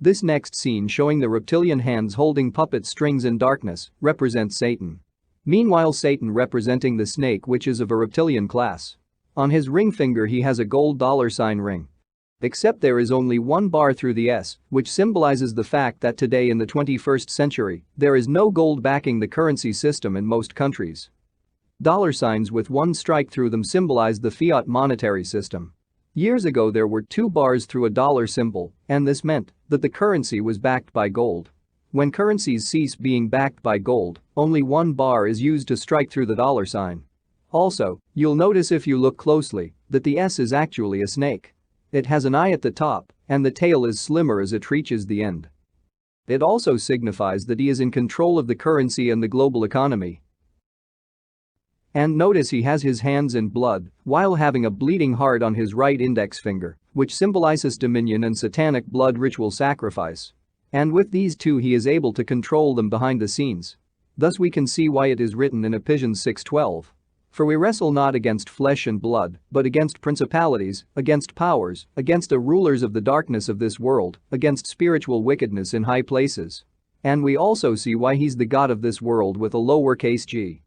This next scene showing the reptilian hands holding puppet strings in darkness represents Satan. Meanwhile Satan representing the snake which is of a reptilian class. On his ring finger he has a gold $ ring. Except there is only one bar through the S, which symbolizes the fact that today in the 21st century, there is no gold backing the currency system in most countries. $signs with one strike through them symbolize the fiat monetary system. Years ago there were two bars through a dollar symbol, and this meant that the currency was backed by gold. When currencies cease being backed by gold, only one bar is used to strike through the $sign. Also, you'll notice if you look closely that the S is actually a snake. It has an eye at the top, and the tail is slimmer as it reaches the end. It also signifies that he is in control of the currency and the global economy. And notice he has his hands in blood while having a bleeding heart on his right index finger, which symbolizes dominion and satanic blood ritual sacrifice. And with these two he is able to control them behind the scenes. Thus we can see why it is written in Ephesians 6:12. For we wrestle not against flesh and blood, but against principalities, against powers, against the rulers of the darkness of this world, against spiritual wickedness in high places. And we also see why he's the god of this world with a lowercase g.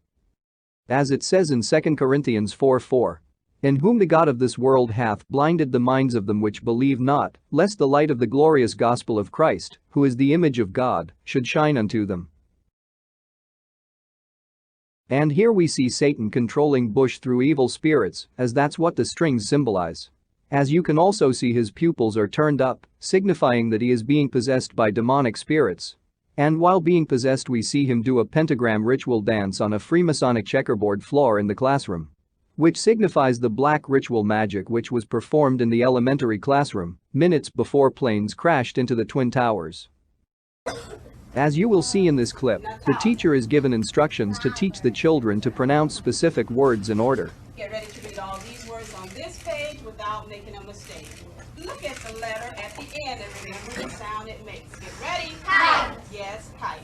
As it says in 2 Corinthians 4:4. In whom the god of this world hath blinded the minds of them which believe not, lest the light of the glorious gospel of Christ, who is the image of God, should shine unto them. And here we see Satan controlling Bush through evil spirits, as that's what the strings symbolize. As you can also see his pupils are turned up, signifying that he is being possessed by demonic spirits. And while being possessed we see him do a pentagram ritual dance on a Freemasonic checkerboard floor in the classroom. Which signifies the black ritual magic which was performed in the elementary classroom minutes before planes crashed into the Twin Towers. As you will see in this clip, the teacher is given instructions to teach the children to pronounce specific words in order. Get ready to read all these words on this page without making a mistake. Look at the letter at the end and remember the sound it makes. Get ready. Kite. Yes, kite.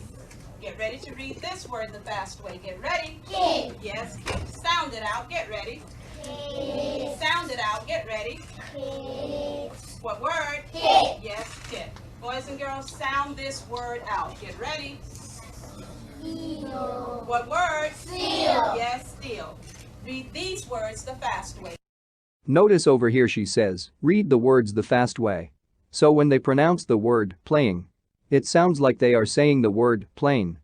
Get ready to read this word the fast way. Get ready. Kid. Yes, kid. Sound it out. Get ready. Kid. Sound it out. Get ready. Kid. What word? Kid. Yes, kid. Boys and girls, sound this word out. Get ready. Seal. What word? Seal. Yes, steel. Read these words the fast way. Notice over here she says, read the words the fast way. So when they pronounce the word playing, it sounds like they are saying the word plane.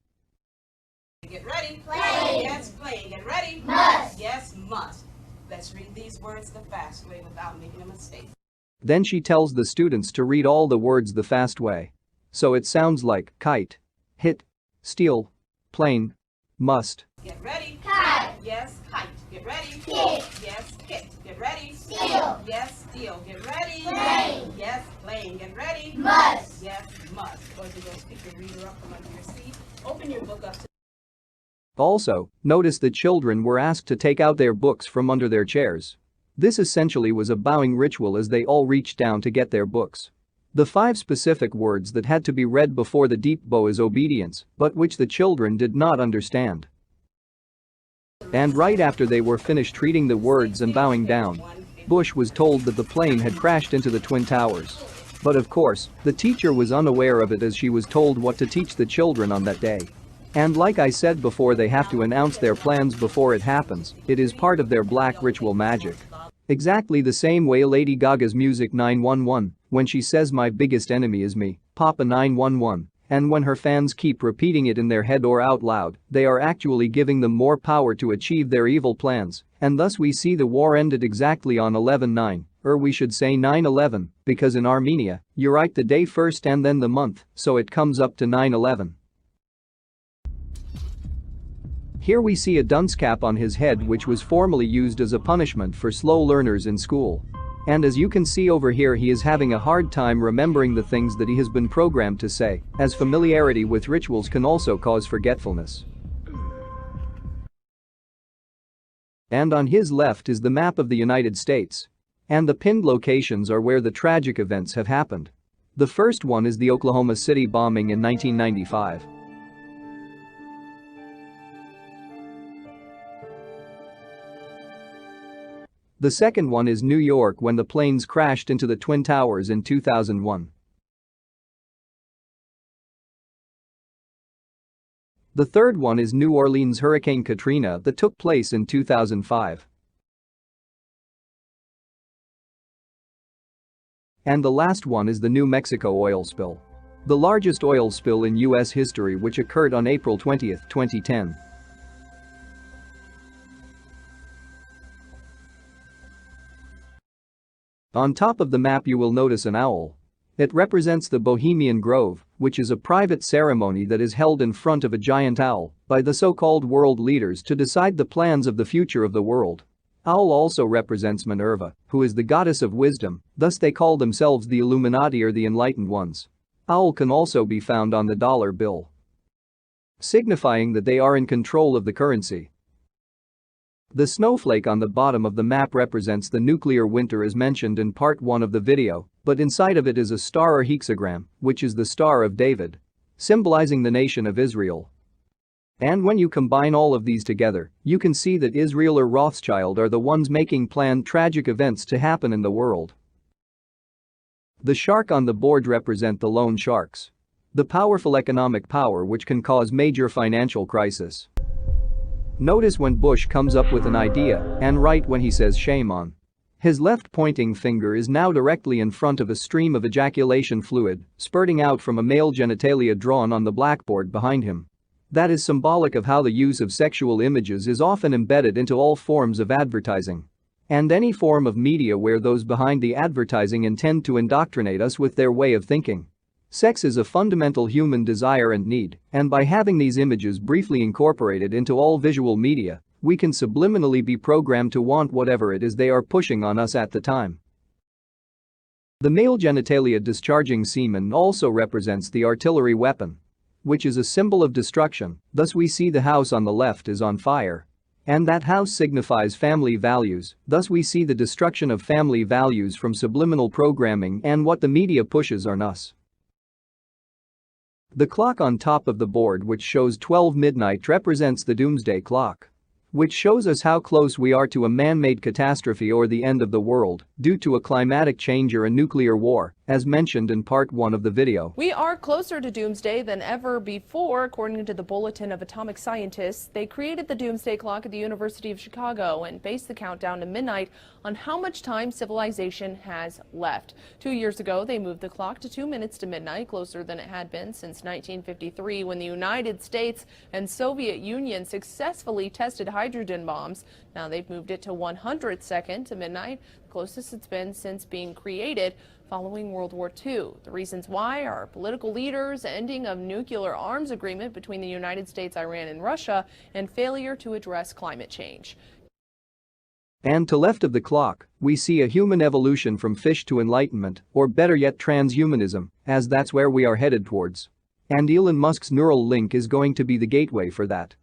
Get ready. Plane. Yes, plane. Get ready. Must. Yes, must. Let's read these words the fast way without making a mistake. Then she tells the students to read all the words the fast way. So it sounds like kite, hit, steal, plane, must. Get ready. Kite. Yes, kite. Get ready. Kit. Yes, kit. Get ready. Seal. Yes, steel. Get ready. Plane. Yes, plane. Get ready. Must. Yes, must. Boys and girls, pick your reader up from under your seat. Open your book up to. Also, notice the children were asked to take out their books from under their chairs. This essentially was a bowing ritual as they all reached down to get their books. The 5 specific words that had to be read before the deep bow is obedience, but which the children did not understand. And right after they were finished reading the words and bowing down, Bush was told that the plane had crashed into the Twin Towers. But of course, the teacher was unaware of it as she was told what to teach the children on that day. And like I said before, they have to announce their plans before it happens. It is part of their black ritual magic. Exactly the same way Lady Gaga's music 911, when she says my biggest enemy is me, Papa 911, and when her fans keep repeating it in their head or out loud, they are actually giving them more power to achieve their evil plans, and thus we see the war ended exactly on 11/9, or we should say 9/11, because in Armenia, you write the day first and then the month, so it comes up to 9/11. Here we see a dunce cap on his head which was formerly used as a punishment for slow learners in school. And as you can see over here, he is having a hard time remembering the things that he has been programmed to say, as familiarity with rituals can also cause forgetfulness. And on his left is the map of the United States. And the pinned locations are where the tragic events have happened. The first one is the Oklahoma City bombing in 1995. The second one is New York when the planes crashed into the Twin Towers in 2001. The third one is New Orleans Hurricane Katrina that took place in 2005. And the last one is the New Mexico oil spill. The largest oil spill in U.S. history, which occurred on April 20, 2010. On top of the map you will notice an owl. It represents the Bohemian Grove, which is a private ceremony that is held in front of a giant owl by the so-called world leaders to decide the plans of the future of the world. Owl also represents Minerva, who is the goddess of wisdom, thus they call themselves the Illuminati or the Enlightened Ones. Owl can also be found on the dollar bill, signifying that they are in control of the currency. The snowflake on the bottom of the map represents the nuclear winter as mentioned in part 1 of the video, but inside of it is a star or hexagram, which is the Star of David, symbolizing the nation of Israel. And when you combine all of these together, you can see that Israel or Rothschild are the ones making planned tragic events to happen in the world. The shark on the board represent the loan sharks, the powerful economic power which can cause major financial crisis. Notice when Bush comes up with an idea and right when he says shame on. His left pointing finger is now directly in front of a stream of ejaculation fluid spurting out from a male genitalia drawn on the blackboard behind him. That is symbolic of how the use of sexual images is often embedded into all forms of advertising and any form of media where those behind the advertising intend to indoctrinate us with their way of thinking. Sex is a fundamental human desire and need, and by having these images briefly incorporated into all visual media, we can subliminally be programmed to want whatever it is they are pushing on us at the time. The male genitalia discharging semen also represents the artillery weapon, which is a symbol of destruction, thus we see the house on the left is on fire. And that house signifies family values, thus we see the destruction of family values from subliminal programming and what the media pushes on us. The clock on top of the board which shows 12 midnight represents the doomsday clock, which shows us how close we are to a man-made catastrophe or the end of the world due to a climatic change or a nuclear war, as mentioned in part 1 of the video. We are closer to doomsday than ever before, according to the Bulletin of Atomic Scientists. They created the doomsday clock at the University of Chicago and based the countdown to midnight on how much time civilization has left. 2 years ago, they moved the clock to 2 minutes to midnight, closer than it had been since 1953 when the United States and Soviet Union successfully tested hydrogen bombs. Now they've moved it to 100 seconds to midnight, the closest it's been since being created following World War II. The reasons why are political leaders, ending of nuclear arms agreement between the United States, Iran, and Russia, and failure to address climate change. And to left of the clock, we see a human evolution from fish to enlightenment, or better yet transhumanism, as that's where we are headed towards. And Elon Musk's Neuralink is going to be the gateway for that.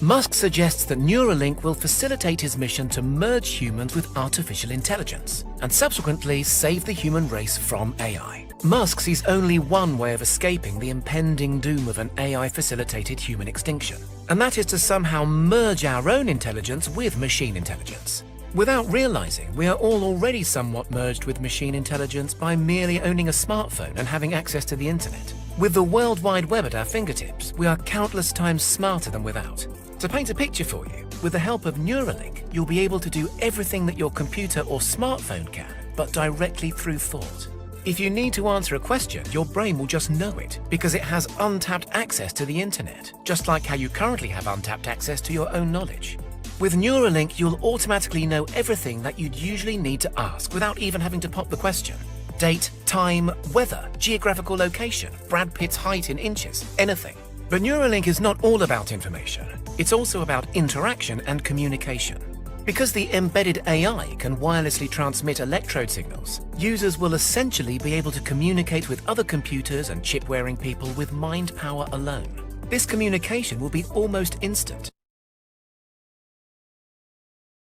Musk suggests that Neuralink will facilitate his mission to merge humans with artificial intelligence and subsequently save the human race from AI. Musk sees only one way of escaping the impending doom of an AI-facilitated human extinction, and that is to somehow merge our own intelligence with machine intelligence. Without realizing, we are all already somewhat merged with machine intelligence by merely owning a smartphone and having access to the internet. With the World Wide Web at our fingertips, we are countless times smarter than without. To paint a picture for you, with the help of Neuralink, you'll be able to do everything that your computer or smartphone can, but directly through thought. If you need to answer a question, your brain will just know it, because it has untapped access to the internet, just like how you currently have untapped access to your own knowledge. With Neuralink, you'll automatically know everything that you'd usually need to ask without even having to pop the question. Date, time, weather, geographical location, Brad Pitt's height in inches, anything. But Neuralink is not all about information. It's also about interaction and communication. Because the embedded AI can wirelessly transmit electrode signals, users will essentially be able to communicate with other computers and chip-wearing people with mind power alone. This communication will be almost instant.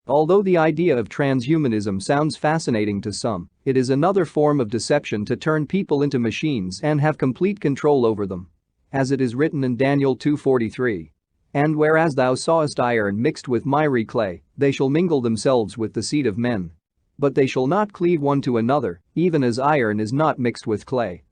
Although the idea of transhumanism sounds fascinating to some, it is another form of deception to turn people into machines and have complete control over them. As it is written in Daniel 2:43. And whereas thou sawest iron mixed with miry clay, they shall mingle themselves with the seed of men. But they shall not cleave one to another, even as iron is not mixed with clay.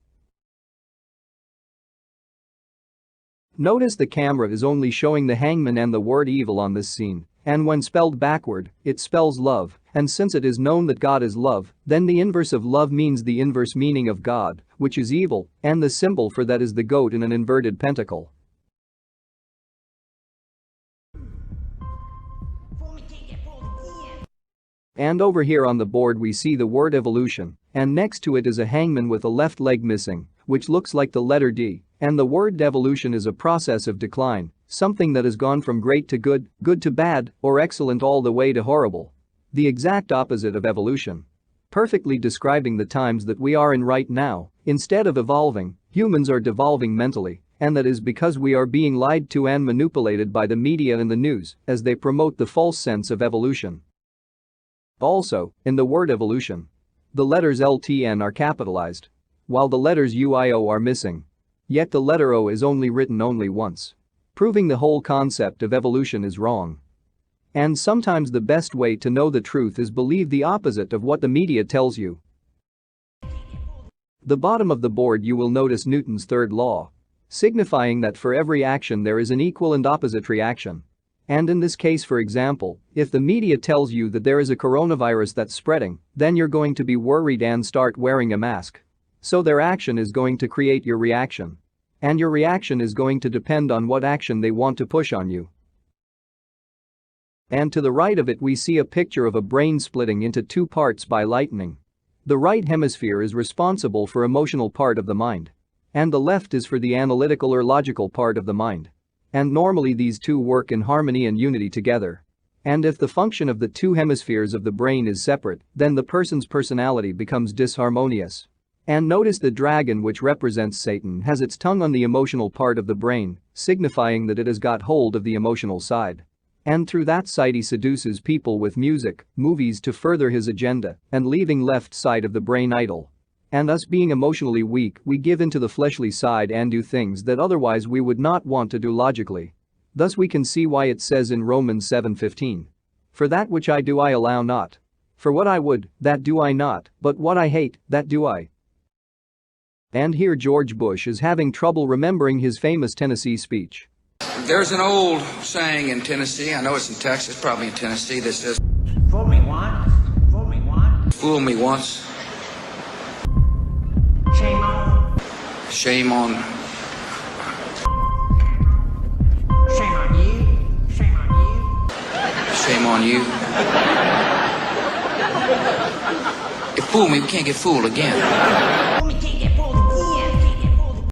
Notice the camera is only showing the hangman and the word evil on this scene, and when spelled backward, it spells love, and since it is known that God is love, then the inverse of love means the inverse meaning of God, which is evil, and the symbol for that is the goat in an inverted pentacle. And over here on the board we see the word evolution, and next to it is a hangman with a left leg missing, which looks like the letter D, and the word devolution is a process of decline, something that has gone from great to good, good to bad, or excellent all the way to horrible. The exact opposite of evolution. Perfectly describing the times that we are in right now, instead of evolving, humans are devolving mentally, and that is because we are being lied to and manipulated by the media and the news as they promote the false sense of evolution. Also, in the word evolution, the letters LTN are capitalized, while the letters UIO are missing. Yet the letter O is only written only once, proving the whole concept of evolution is wrong. And sometimes the best way to know the truth is believe the opposite of what the media tells you. The bottom of the board you will notice Newton's third law, signifying that for every action there is an equal and opposite reaction. And in this case, for example, if the media tells you that there is a coronavirus that's spreading, then you're going to be worried and start wearing a mask. So their action is going to create your reaction. And your reaction is going to depend on what action they want to push on you. And to the right of it we see a picture of a brain splitting into two parts by lightning. The right hemisphere is responsible for emotional part of the mind. And the left is for the analytical or logical part of the mind. And normally these two work in harmony and unity together. And if the function of the two hemispheres of the brain is separate, then the person's personality becomes disharmonious. And notice the dragon, which represents Satan, has its tongue on the emotional part of the brain, signifying that it has got hold of the emotional side. And through that side he seduces people with music, movies to further his agenda, and leaving left side of the brain idle. And us being emotionally weak, we give into the fleshly side and do things that otherwise we would not want to do logically. Thus we can see why it says in Romans 7:15. For that which I do I allow not. For what I would, that do I not, but what I hate, that do I. And here George Bush is having trouble remembering his famous Tennessee speech. There's an old saying in Tennessee, I know it's in Texas, probably in Tennessee, that says, Fool me once, fool me once, fool me once, shame on, shame on, shame on you, shame on you. shame on you. If fool me, we can't get fooled again. Fool me, can't get fooled again, can't get fooled again.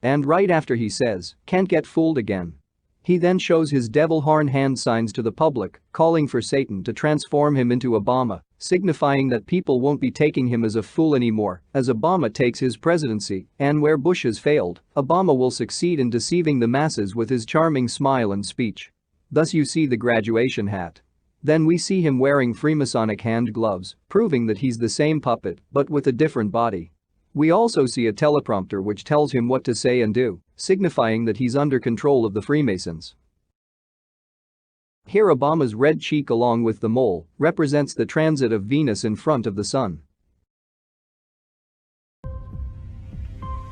And right after he says, can't get fooled again, he then shows his devil horn hand signs to the public, calling for Satan to transform him into Obama, signifying that people won't be taking him as a fool anymore, as Obama takes his presidency, and where Bush has failed, Obama will succeed in deceiving the masses with his charming smile and speech. Thus you see the graduation hat. Then we see him wearing Freemasonic hand gloves, proving that he's the same puppet, but with a different body. We also see a teleprompter which tells him what to say and do, signifying that he's under control of the Freemasons. Here Obama's red cheek along with the mole represents the transit of Venus in front of the sun.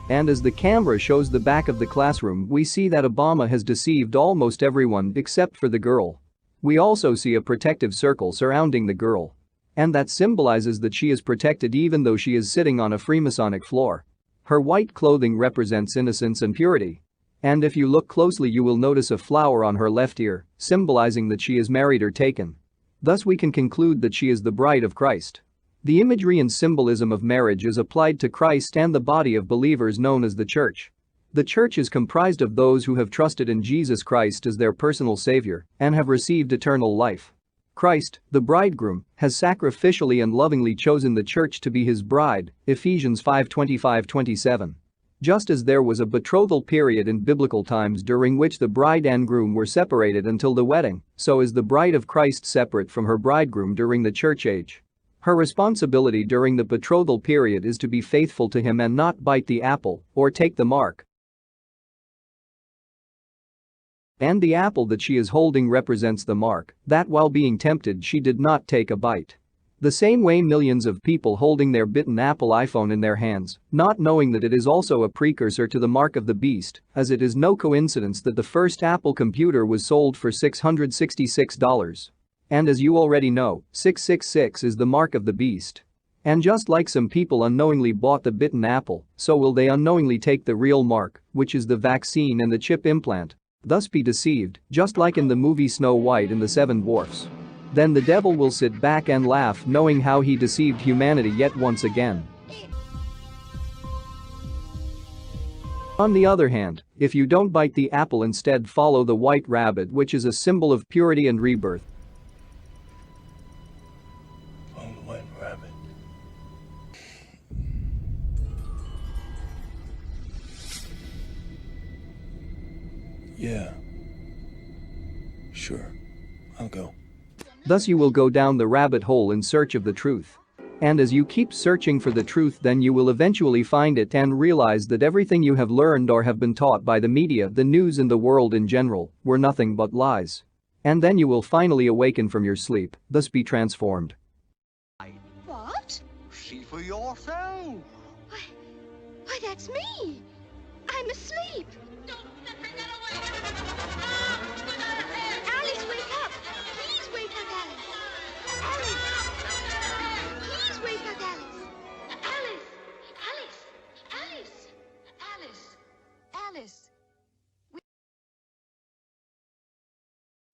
And as the camera shows the back of the classroom, we see that Obama has deceived almost everyone except for the girl. We also see a protective circle surrounding the girl. And that symbolizes that she is protected even though she is sitting on a Freemasonic floor. Her white clothing represents innocence and purity. And if you look closely you will notice a flower on her left ear, symbolizing that she is married or taken. Thus we can conclude that she is the bride of Christ. The imagery and symbolism of marriage is applied to Christ and the body of believers known as the church. The church is comprised of those who have trusted in Jesus Christ as their personal savior and have received eternal life. Christ, the bridegroom, has sacrificially and lovingly chosen the church to be his bride, Ephesians 5:25-27. Just as there was a betrothal period in biblical times during which the bride and groom were separated until the wedding, so is the bride of Christ separate from her bridegroom during the church age. Her responsibility during the betrothal period is to be faithful to him and not bite the apple or take the mark. And the apple that she is holding represents the mark, that while being tempted she did not take a bite. The same way millions of people holding their bitten Apple iPhone in their hands, not knowing that it is also a precursor to the mark of the beast, as it is no coincidence that the first Apple computer was sold for $666. And as you already know, 666 is the mark of the beast. And just like some people unknowingly bought the bitten apple, so will they unknowingly take the real mark, which is the vaccine and the chip implant, thus be deceived, just like in the movie Snow White and the Seven Dwarfs. Then the devil will sit back and laugh knowing how he deceived humanity yet once again. On the other hand, if you don't bite the apple, instead follow the white rabbit, which is a symbol of purity and rebirth. Oh, the white rabbit. Yeah. Sure. I'll go. Thus you will go down the rabbit hole in search of the truth. And as you keep searching for the truth, then you will eventually find it and realize that everything you have learned or have been taught by the media, the news and the world in general, were nothing but lies. And then you will finally awaken from your sleep, thus be transformed. What? See for yourself. Why, that's me. I'm asleep. Alice, wake up. Please wake up, Alice. Alice. Please wake up, Alice. Alice. Alice. Alice. Alice.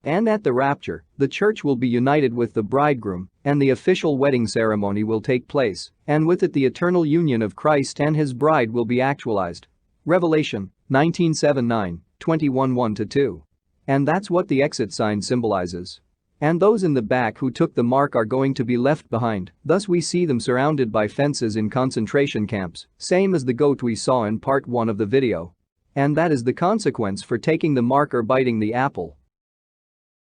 And at the rapture, the church will be united with the bridegroom, and the official wedding ceremony will take place, and with it the eternal union of Christ and his bride will be actualized. Revelation 19:7-9, 21:1-2. And that's what the exit sign symbolizes. And those in the back who took the mark are going to be left behind, thus we see them surrounded by fences in concentration camps, same as the goat we saw in part 1 of the video. And that is the consequence for taking the mark or biting the apple.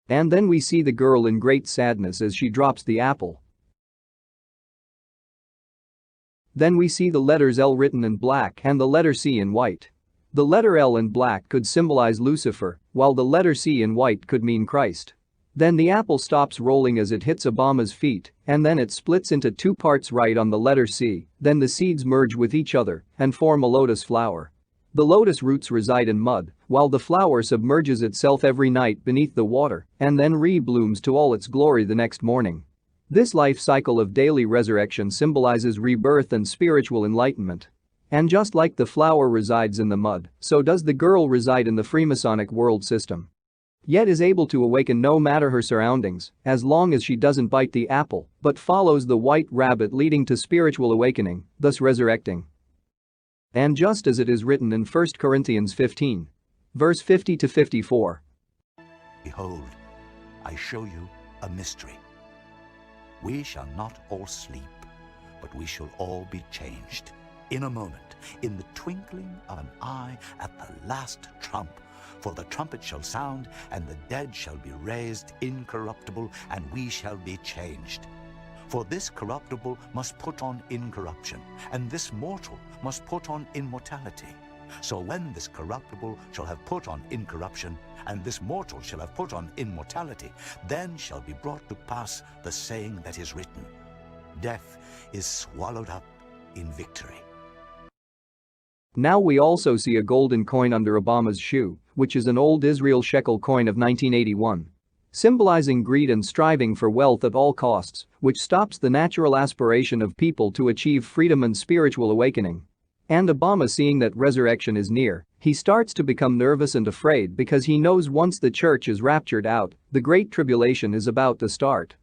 And then we see the girl in great sadness as she drops the apple. Then we see the letters L written in black and the letter C in white. The letter L in black could symbolize Lucifer, while the letter C in white could mean Christ. Then the apple stops rolling as it hits Obama's feet, and then it splits into two parts right on the letter C, then the seeds merge with each other and form a lotus flower. The lotus roots reside in mud, while the flower submerges itself every night beneath the water and then re-blooms to all its glory the next morning. This life cycle of daily resurrection symbolizes rebirth and spiritual enlightenment. And just like the flower resides in the mud, so does the girl reside in the Freemasonic world system. Yet is able to awaken no matter her surroundings, as long as she doesn't bite the apple, but follows the white rabbit, leading to spiritual awakening, thus resurrecting. And just as it is written in 1 Corinthians 15. Verse 50-54. Behold, I show you a mystery. We shall not all sleep, but we shall all be changed. In a moment, in the twinkling of an eye, at the last trump. For the trumpet shall sound, and the dead shall be raised incorruptible, and we shall be changed. For this corruptible must put on incorruption, and this mortal must put on immortality. So when this corruptible shall have put on incorruption, and this mortal shall have put on immortality, then shall be brought to pass the saying that is written, Death is swallowed up in victory. Now we also see a golden coin under Obama's shoe, which is an old Israel shekel coin of 1981. Symbolizing greed and striving for wealth at all costs, which stops the natural aspiration of people to achieve freedom and spiritual awakening. And Obama, seeing that resurrection is near, he starts to become nervous and afraid because he knows once the church is raptured out, the Great Tribulation is about to start.